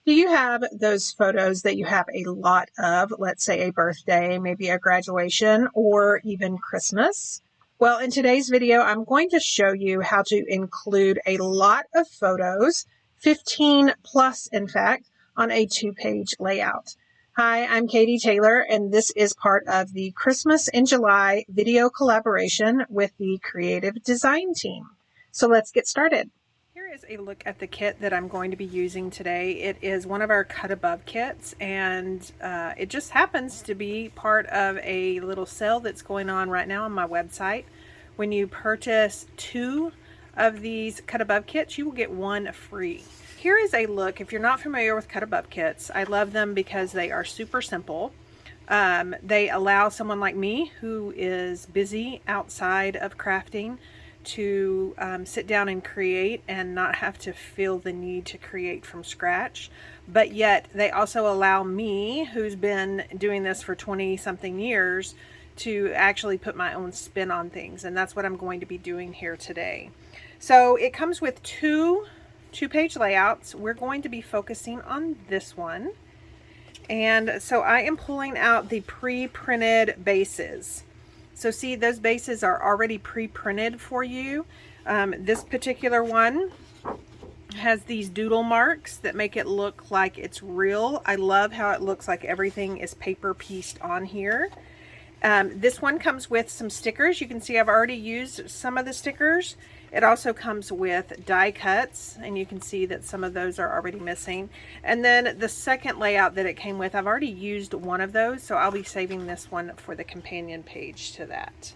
Do you have those photos that you have a lot of, let's say a birthday, maybe a graduation, or even Christmas? Well, in today's video, I'm going to show you how to include a lot of photos, 15 plus in fact, on a 2-page layout. Hi, I'm Katie Taylor, and this is part of the Christmas in July video collaboration with the Creative Design team. So let's get started. Here is a look at the kit that I'm going to be using today. It is one of our cut above kits, and it just happens to be part of a little sale that's going on right now on my website. When you purchase 2 of these cut above kits, you will get 1 free. Here is a look. If you're not familiar with cut above kits, I love them because they are super simple. They allow someone like me who is busy outside of crafting to sit down and create and not have to feel the need to create from scratch, but yet they also allow me, who's been doing this for 20 something years, to actually put my own spin on things, and that's what I'm going to be doing here today. So it comes with 2-page layouts. We're going to be focusing on this one, and so I am pulling out the pre-printed bases. So see, those bases are already pre-printed for you. This particular one has these doodle marks that make it look like it's real. I love how it looks like everything is paper pieced on here. This one comes with some stickers. You can see I've already used some of the stickers. It also comes with die cuts, and you can see that some of those are already missing. And then the second layout that it came with, I've already used one of those, so I'll be saving this one for the companion page to that.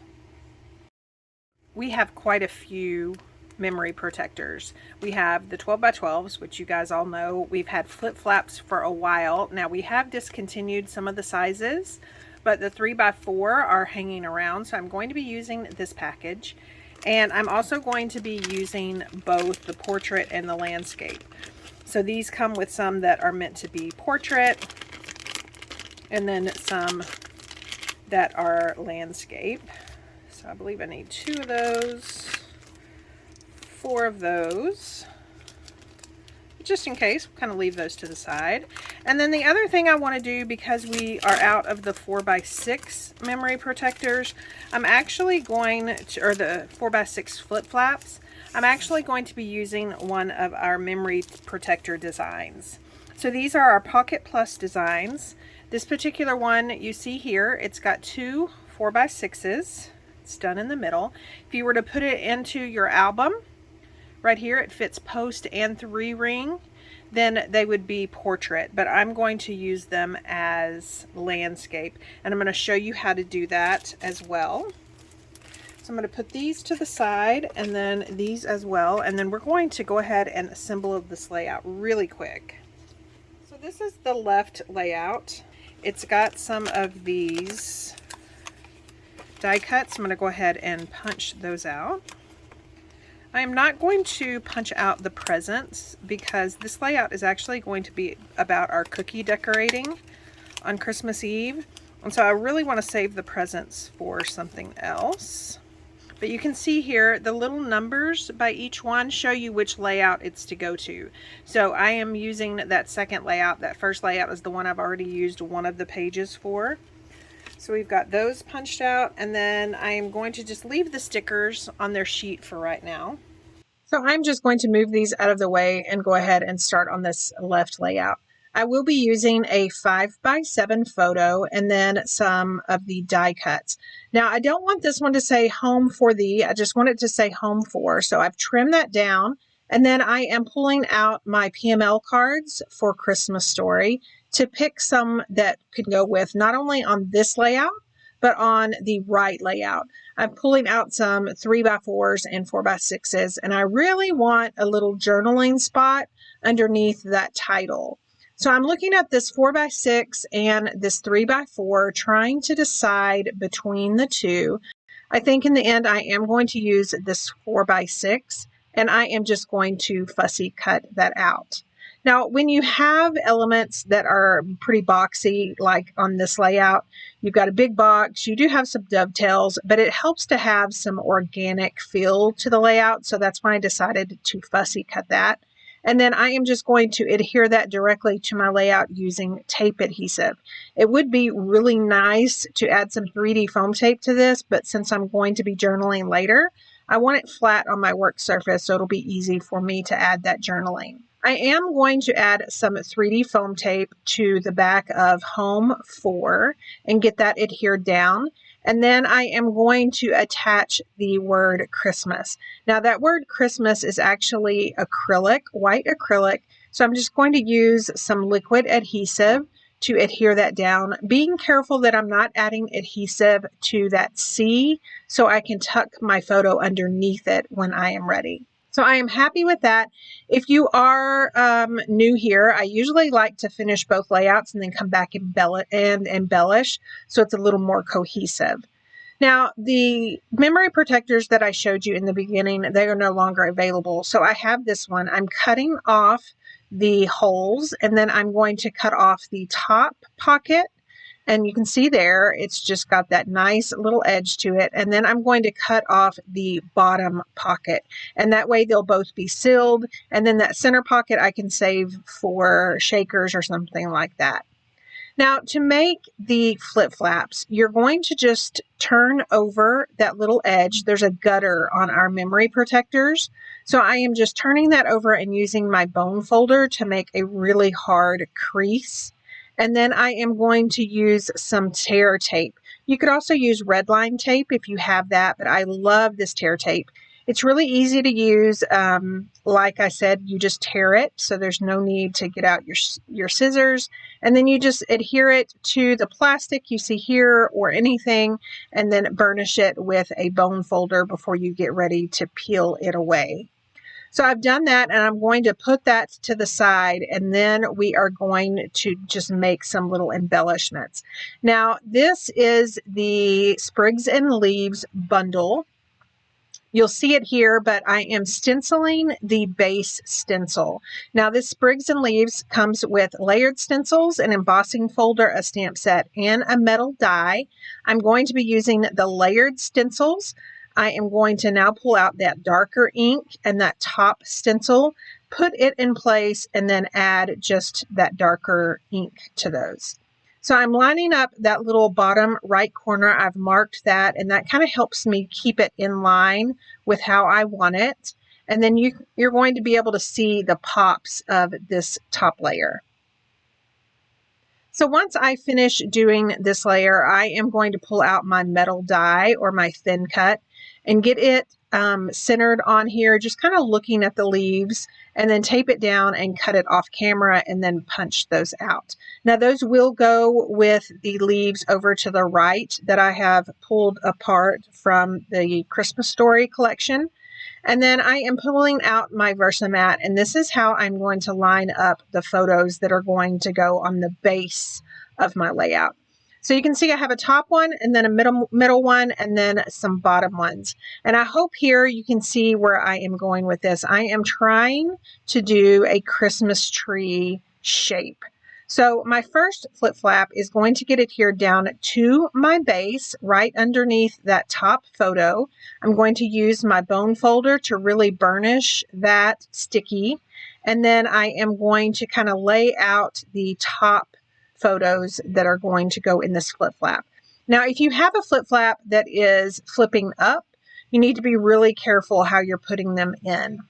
We have quite a few memory protectors. We have the 12x12s, which you guys all know. We've had flip flaps for a while. Now we have discontinued some of the sizes, but the 3x4 are hanging around, so I'm going to be using this package. And I'm also going to be using both the portrait and the landscape. So these come with some that are meant to be portrait, and then some that are landscape. So I believe I need 2 of those, 4 of those, just in case. We'll kind of leave those to the side. And then the other thing I want to do, because we are out of the 4x6 memory protectors, I'm actually going to, or the 4x6 flip flaps, I'm actually going to be using one of our memory protector designs. So these are our Pocket Plus designs. This particular one you see here, it's got 2 4x6s. It's done in the middle. If you were to put it into your album, right here it fits post and 3-ring, then they would be portrait, but I'm going to use them as landscape, and I'm going to show you how to do that as well. So I'm going to put these to the side, and then these as well, and then we're going to go ahead and assemble this layout really quick. So this is the left layout. It's got some of these die cuts. I'm going to go ahead and punch those out. I'm not going to punch out the presents because this layout is actually going to be about our cookie decorating on Christmas Eve. And so I really want to save the presents for something else. But you can see here the little numbers by each one show you which layout it's to go to. So I am using that second layout. That first layout is the one I've already used one of the pages for. So we've got those punched out, and then I am going to just leave the stickers on their sheet for right now. So I'm just going to move these out of the way and go ahead and start on this left layout. I will be using a 5x7 photo and then some of the die cuts. Now I don't want this one to say home for thee, I just want it to say home for. So I've trimmed that down, and then I am pulling out my PML cards for Christmas Story to pick some that could go with not only on this layout, but on the right layout. I'm pulling out some 3x4s and 4x6s, and I really want a little journaling spot underneath that title. So I'm looking at this 4x6 and this 3x4, trying to decide between the two. I think in the end I am going to use this 4x6, and I am just going to fussy cut that out. Now, when you have elements that are pretty boxy, like on this layout, you've got a big box, you do have some dovetails, but it helps to have some organic feel to the layout. So that's why I decided to fussy cut that. And then I am just going to adhere that directly to my layout using tape adhesive. It would be really nice to add some 3D foam tape to this, but since I'm going to be journaling later, I want it flat on my work surface so it'll be easy for me to add that journaling. I am going to add some 3D foam tape to the back of Home 4 and get that adhered down. And then I am going to attach the word Christmas. Now that word Christmas is actually acrylic, white acrylic. So I'm just going to use some liquid adhesive to adhere that down, being careful that I'm not adding adhesive to that C so I can tuck my photo underneath it when I am ready. So I am happy with that. If you are new here, I usually like to finish both layouts and then come back and embellish so it's a little more cohesive. Now, the memory protectors that I showed you in the beginning, they are no longer available. So I have this one. I'm cutting off the holes, and then I'm going to cut off the top pocket. And you can see there, it's just got that nice little edge to it. And then I'm going to cut off the bottom pocket. And that way they'll both be sealed. And then that center pocket I can save for shakers or something like that. Now, to make the flip flaps, you're going to just turn over that little edge. There's a gutter on our memory protectors. So I am just turning that over and using my bone folder to make a really hard crease. And then I am going to use some tear tape. You could also use red line tape if you have that, but I love this tear tape. It's really easy to use. Like I said, you just tear it, so there's no need to get out your scissors. And then you just adhere it to the plastic you see here or anything, and then burnish it with a bone folder before you get ready to peel it away. So I've done that, and I'm going to put that to the side, and then we are going to just make some little embellishments. Now, this is the Sprigs and Leaves bundle. You'll see it here, but I am stenciling the base stencil. Now, this Sprigs and Leaves comes with layered stencils, an embossing folder, a stamp set, and a metal die. I'm going to be using the layered stencils. I am going to now pull out that darker ink and that top stencil, put it in place, and then add just that darker ink to those. So I'm lining up that little bottom right corner. I've marked that, and that kind of helps me keep it in line with how I want it. And then you're going to be able to see the pops of this top layer. So once I finish doing this layer, I am going to pull out my metal die or my thin cut and get it centered on here, just kind of looking at the leaves, and then tape it down and cut it off camera and then punch those out. Now those will go with the leaves over to the right that I have pulled apart from the Christmas Story collection. And then I am pulling out my Versamat, and this is how I'm going to line up the photos that are going to go on the base of my layout. So you can see I have a top one and then a middle one and then some bottom ones. And I hope here you can see where I am going with this. I am trying to do a Christmas tree shape. So my first flip flap is going to get adhered down to my base right underneath that top photo. I'm going to use my bone folder to really burnish that sticky. And then I am going to kind of lay out the top photos that are going to go in this flip flap. Now, if you have a flip flap that is flipping up, you need to be really careful how you're putting them in.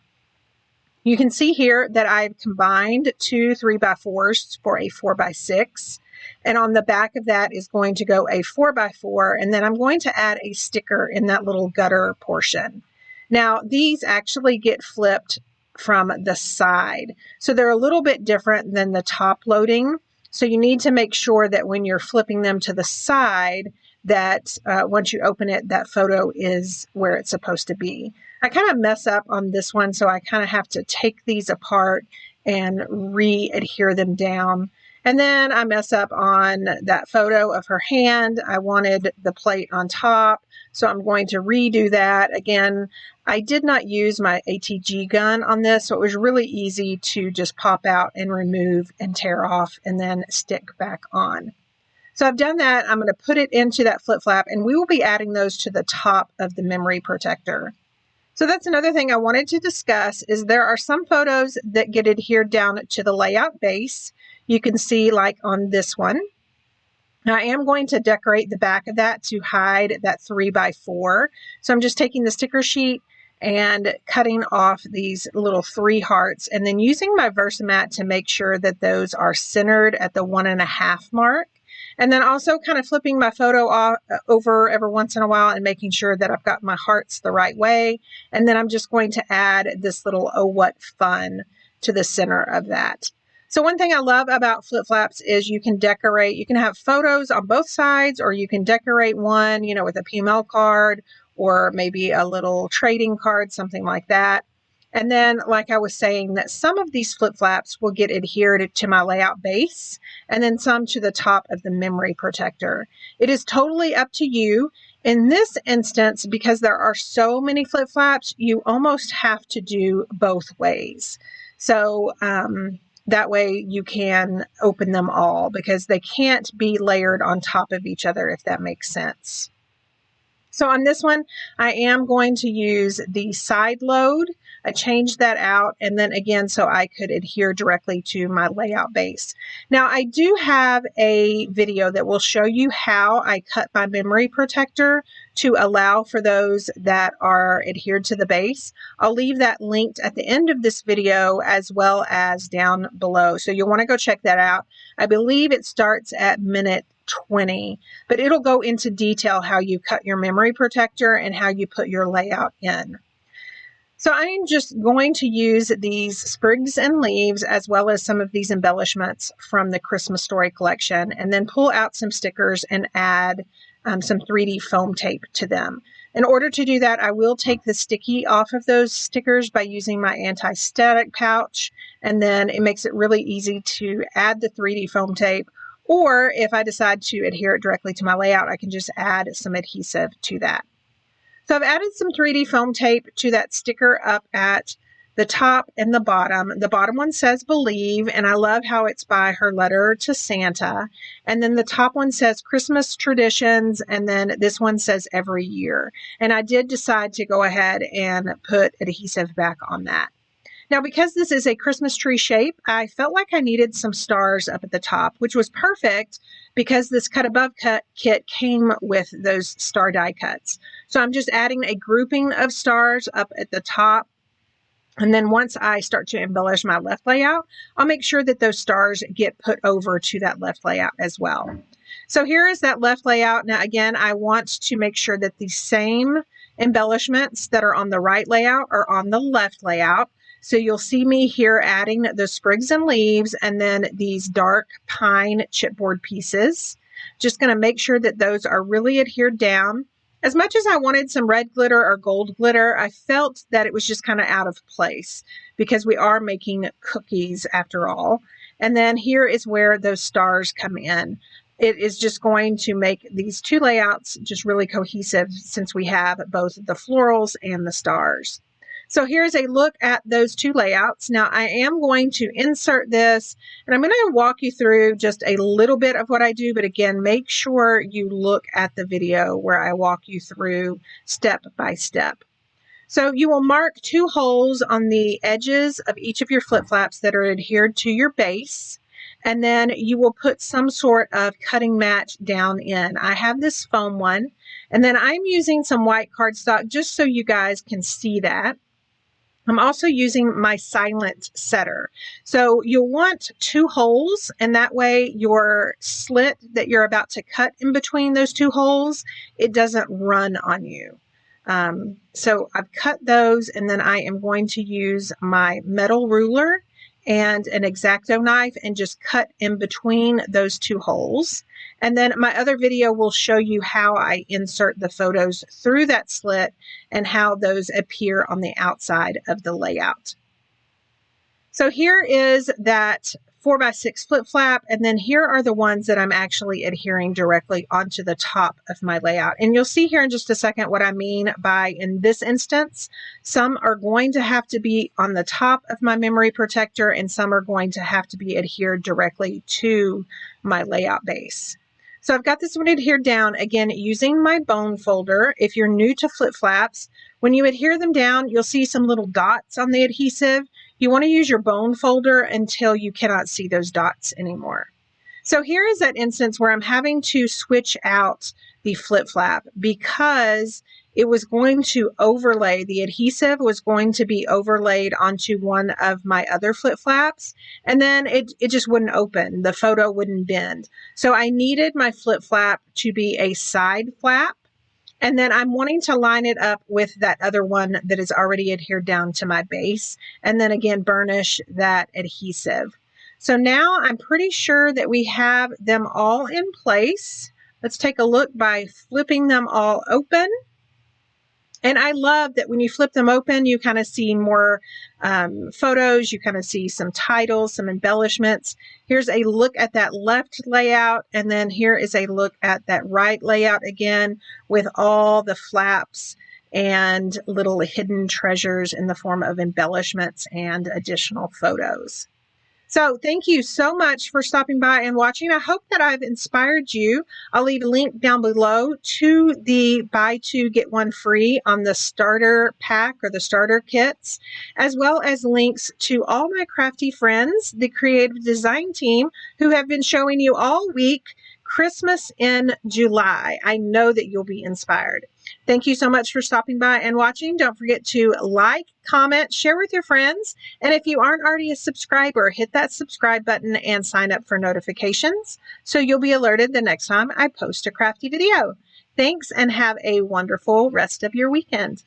You can see here that I've combined two 3x4s for a 4x6. And on the back of that is going to go a 4x4. And then I'm going to add a sticker in that little gutter portion. Now, these actually get flipped from the side. So they're a little bit different than the top loading. So you need to make sure that when you're flipping them to the side, that once you open it, that photo is where it's supposed to be. I kind of mess up on this one, so I kind of have to take these apart and re-adhere them down. And then I mess up on that photo of her hand. I wanted the plate on top, so I'm going to redo that. Again, I did not use my ATG gun on this, so it was really easy to just pop out and remove and tear off and then stick back on. So I've done that. I'm going to put it into that flip flap, and we will be adding those to the top of the memory protector. So that's another thing I wanted to discuss is there are some photos that get adhered down to the layout base. You can see like on this one. Now I am going to decorate the back of that to hide that 3x4. So I'm just taking the sticker sheet and cutting off these little 3 hearts and then using my Versamat to make sure that those are centered at the 1.5 mark. And then also kind of flipping my photo over every once in a while and making sure that I've got my hearts the right way. And then I'm just going to add this little "oh what fun" to the center of that. So one thing I love about flip flaps is you can decorate, you can have photos on both sides, or you can decorate one, you know, with a PML card or maybe a little trading card, something like that. And then, like I was saying, that some of these flip flaps will get adhered to my layout base and then some to the top of the memory protector. It is totally up to you. In this instance, because there are so many flip flaps, you almost have to do both ways. So that way you can open them all because they can't be layered on top of each other, if that makes sense. So on this one, I am going to use the side load. I changed that out, and then again, so I could adhere directly to my layout base. Now, I do have a video that will show you how I cut my memory protector to allow for those that are adhered to the base. I'll leave that linked at the end of this video as well as down below. So you'll want to go check that out. I believe it starts at minute 20, but it'll go into detail how you cut your memory protector and how you put your layout in. So I'm just going to use these sprigs and leaves as well as some of these embellishments from the Christmas Story collection, and then pull out some stickers and add some 3D foam tape to them. In order to do that, I will take the sticky off of those stickers by using my anti-static pouch, and then it makes it really easy to add the 3D foam tape. Or if I decide to adhere it directly to my layout, I can just add some adhesive to that. So I've added some 3D foam tape to that sticker up at the top and the bottom. The bottom one says "Believe," and I love how it's by her letter to Santa. And then the top one says "Christmas Traditions," and then this one says "Every Year." And I did decide to go ahead and put adhesive back on that. Now, because this is a Christmas tree shape, I felt like I needed some stars up at the top, which was perfect because this Cut Above kit came with those star die cuts. So I'm just adding a grouping of stars up at the top. And then once I start to embellish my left layout, I'll make sure that those stars get put over to that left layout as well. So here is that left layout. Now, again, I want to make sure that the same embellishments that are on the right layout are on the left layout. So you'll see me here adding the sprigs and leaves and then these dark pine chipboard pieces. Just going to make sure that those are really adhered down. As much as I wanted some red glitter or gold glitter, I felt that it was just kind of out of place because we are making cookies after all. And then here is where those stars come in. It is just going to make these two layouts just really cohesive since we have both the florals and the stars. So here's a look at those two layouts. Now I am going to insert this and I'm going to walk you through just a little bit of what I do, but again, make sure you look at the video where I walk you through step by step. So you will mark 2 holes on the edges of each of your flip flaps that are adhered to your base. And then you will put some sort of cutting mat down in. I have this foam one, and then I'm using some white cardstock just so you guys can see that. I'm also using my silent setter. So you'll want 2 holes, and that way your slit that you're about to cut in between those 2 holes, it doesn't run on you. So I've cut those, and then I am going to use my metal ruler and an X-Acto knife and just cut in between those 2 holes. And then my other video will show you how I insert the photos through that slit and how those appear on the outside of the layout. So here is that 4x6 flip flap, and then here are the ones that I'm actually adhering directly onto the top of my layout. And you'll see here in just a second what I mean by, in this instance, some are going to have to be on the top of my memory protector and some are going to have to be adhered directly to my layout base. So I've got this one adhered down, again, using my bone folder. If you're new to flip flaps, when you adhere them down, you'll see some little dots on the adhesive. You want to use your bone folder until you cannot see those dots anymore. So here is that instance where I'm having to switch out the flip flap because it was going to overlay, the adhesive was going to be overlaid onto one of my other flip flaps, and then it just wouldn't open. The photo wouldn't bend. So I needed my flip flap to be a side flap, and then I'm wanting to line it up with that other one that is already adhered down to my base, and then again burnish that adhesive. So now I'm pretty sure that we have them all in place. Let's take a look by flipping them all open. And I love that when you flip them open, you kind of see more photos, you kind of see some titles, some embellishments. Here's a look at that left layout, and then here is a look at that right layout again with all the flaps and little hidden treasures in the form of embellishments and additional photos. So thank you so much for stopping by and watching. I hope that I've inspired you. I'll leave a link down below to the buy two, get one free on the starter pack or the starter kits, as well as links to all my crafty friends, the creative design team, who have been showing you all week Christmas in July. I know that you'll be inspired. Thank you so much for stopping by and watching. Don't forget to like, comment, share with your friends. And if you aren't already a subscriber, hit that subscribe button and sign up for notifications so you'll be alerted the next time I post a crafty video. Thanks and have a wonderful rest of your weekend.